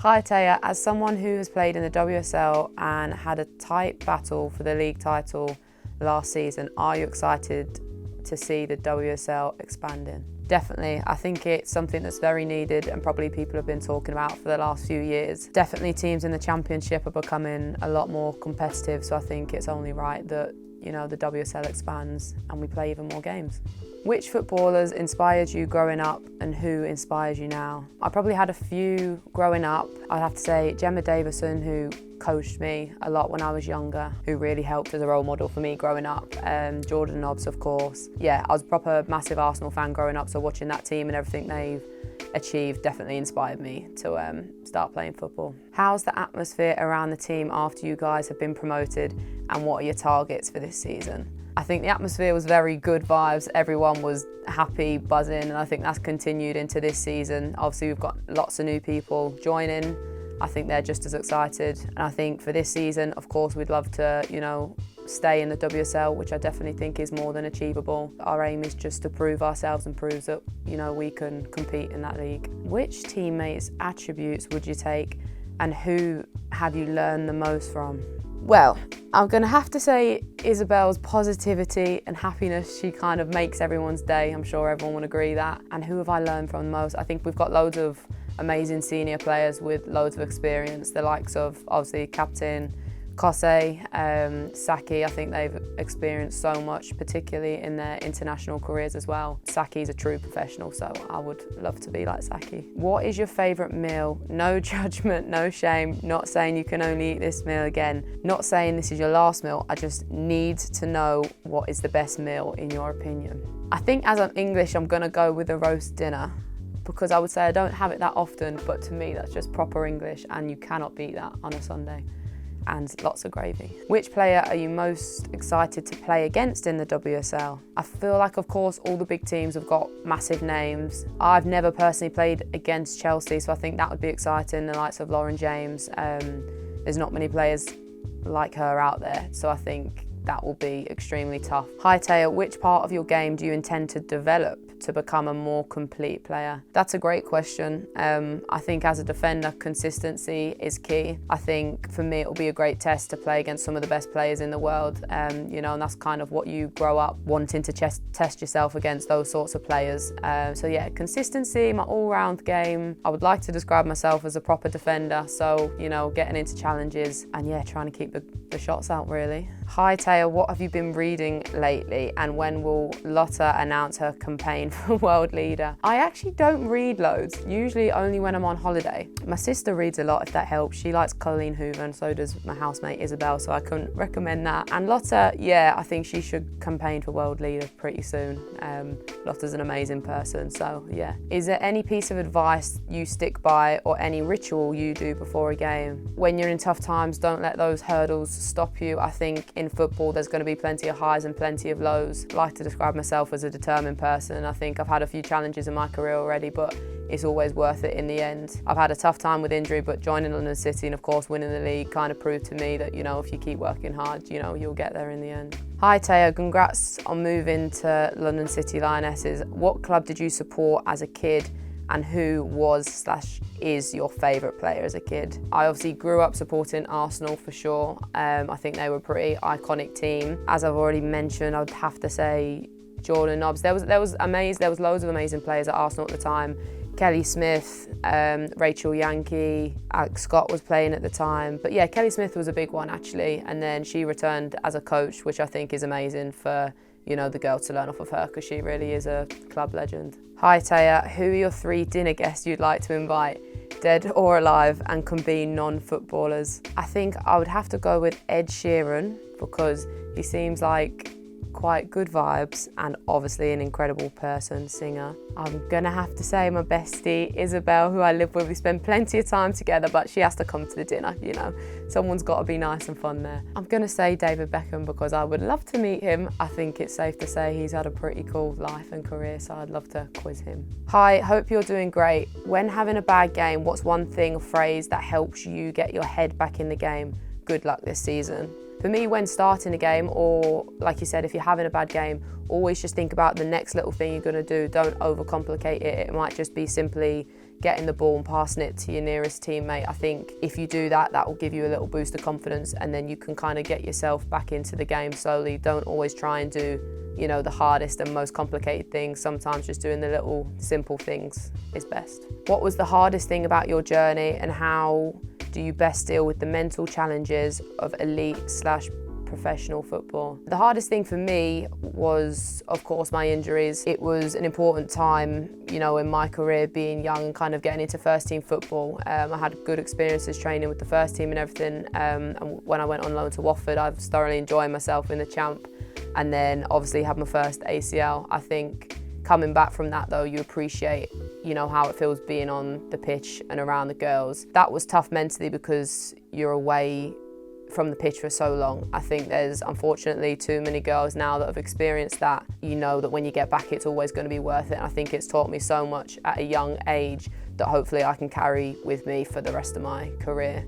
Hi Teyah, as someone who has played in the WSL and had a tight battle for the league title last season, are you excited to see the WSL expanding? Definitely. I think it's something that's very needed and probably people have been talking about for the last few years. Definitely teams in the championship are becoming a lot more competitive, so I think it's only right that, the WSL expands and we play even more games. Which footballers inspired you growing up and who inspires you now? I probably had a few growing up. I'd have to say Gemma Davison, who coached me a lot when I was younger, who really helped as a role model for me growing up. Jordan Nobbs, of course. Yeah, I was a proper massive Arsenal fan growing up, so watching that team and everything they've achieved definitely inspired me to start playing football. How's the atmosphere around the team after you guys have been promoted, and what are your targets for this season? I think the atmosphere was very good vibes. Everyone was happy, buzzing, and I think that's continued into this season. Obviously, we've got lots of new people joining. I think they're just as excited. And I think for this season, of course, we'd love to, stay in the WSL, which I definitely think is more than achievable. Our aim is just to prove ourselves and prove that, we can compete in that league. Which teammates' attributes would you take, and who have you learned the most from? Well, I'm going to have to say Isabel's positivity and happiness. She kind of makes everyone's day. I'm sure everyone would agree that. And who have I learned from the most? I think we've got loads of amazing senior players with loads of experience, the likes of, obviously, Captain Kose, Saki. I think they've experienced so much, particularly in their international careers as well. Saki's a true professional, so I would love to be like Saki. What is your favourite meal? No judgment, no shame, not saying you can only eat this meal again, not saying this is your last meal. I just need to know what is the best meal in your opinion. I think as I'm English, I'm going to go with a roast dinner, because I would say I don't have it that often, but to me that's just proper English and you cannot beat that on a Sunday. And lots of gravy. Which player are you most excited to play against in the WSL? I feel like, of course, all the big teams have got massive names. I've never personally played against Chelsea, so I think that would be exciting, the likes of Lauren James. There's not many players like her out there, so I think that will be extremely tough. Hi Teyah, which part of your game do you intend to develop to become a more complete player? That's a great question. I think as a defender, consistency is key. I think for me, it will be a great test to play against some of the best players in the world, and that's kind of what you grow up wanting to test yourself against, those sorts of players. So yeah, consistency, my all-round game. I would like to describe myself as a proper defender, so, getting into challenges and yeah, trying to keep the shots out really. Hi Teyah, what have you been reading lately, and when will Lotta announce her campaign for World Leader? I actually don't read loads, usually only when I'm on holiday. My sister reads a lot, if that helps. She likes Colleen Hoover, and so does my housemate Isabel, so I couldn't recommend that. And Lotta, yeah, I think she should campaign for World Leader pretty soon. Lotta's an amazing person, so yeah. Is there any piece of advice you stick by or any ritual you do before a game? When you're in tough times, don't let those hurdles stop you. I think in football there's going to be plenty of highs and plenty of lows. I like to describe myself as a determined person. I think I've had a few challenges in my career already, but it's always worth it in the end. I've had a tough time with injury, but joining London City and of course winning the league kind of proved to me that, if you keep working hard, you'll get there in the end. Hi Teyah, congrats on moving to London City Lionesses. What club did you support as a kid, and who was/is your favourite player as a kid? I obviously grew up supporting Arsenal for sure. I think they were a pretty iconic team. As I've already mentioned, I would have to say Jordan Nobbs. There was loads of amazing players at Arsenal at the time. Kelly Smith, Rachel Yankee, Alex Scott was playing at the time. But yeah, Kelly Smith was a big one actually. And then she returned as a coach, which I think is amazing for, the girl to learn off of her, because she really is a club legend. Hi Teyah, who are your 3 dinner guests you'd like to invite, dead or alive, and can be non-footballers? I think I would have to go with Ed Sheeran, because he seems like quite good vibes and obviously an incredible person, singer. I'm gonna have to say my bestie Isabel, who I live with. We spend plenty of time together, but she has to come to the dinner, someone's got to be nice and fun there. I'm gonna say David Beckham, because I would love to meet him. I think it's safe to say he's had a pretty cool life and career, so I'd love to quiz him. Hi, hope you're doing great. When having a bad game, what's one thing or phrase that helps you get your head back in the game? Good luck this season. For me, when starting a game, or like you said, if you're having a bad game, always just think about the next little thing you're going to do. Don't overcomplicate it. It might just be simply, getting the ball and passing it to your nearest teammate. I think if you do that, that will give you a little boost of confidence, and then you can kind of get yourself back into the game slowly. Don't always try and do, you know, the hardest and most complicated things. Sometimes just doing the little simple things is best. What was the hardest thing about your journey, and how do you best deal with the mental challenges of elite/professional football? The hardest thing for me was, of course, my injuries. It was an important time, you know, in my career, being young, kind of getting into first team football. I had good experiences training with the first team and everything. And when I went on loan to Watford, I was thoroughly enjoying myself in the Champ. And then obviously had my first ACL. I think coming back from that though, you appreciate, you know, how it feels being on the pitch and around the girls. That was tough mentally because you're away from the pitch for so long. I think there's unfortunately too many girls now that have experienced that. You know that when you get back, it's always going to be worth it. And I think it's taught me so much at a young age that hopefully I can carry with me for the rest of my career.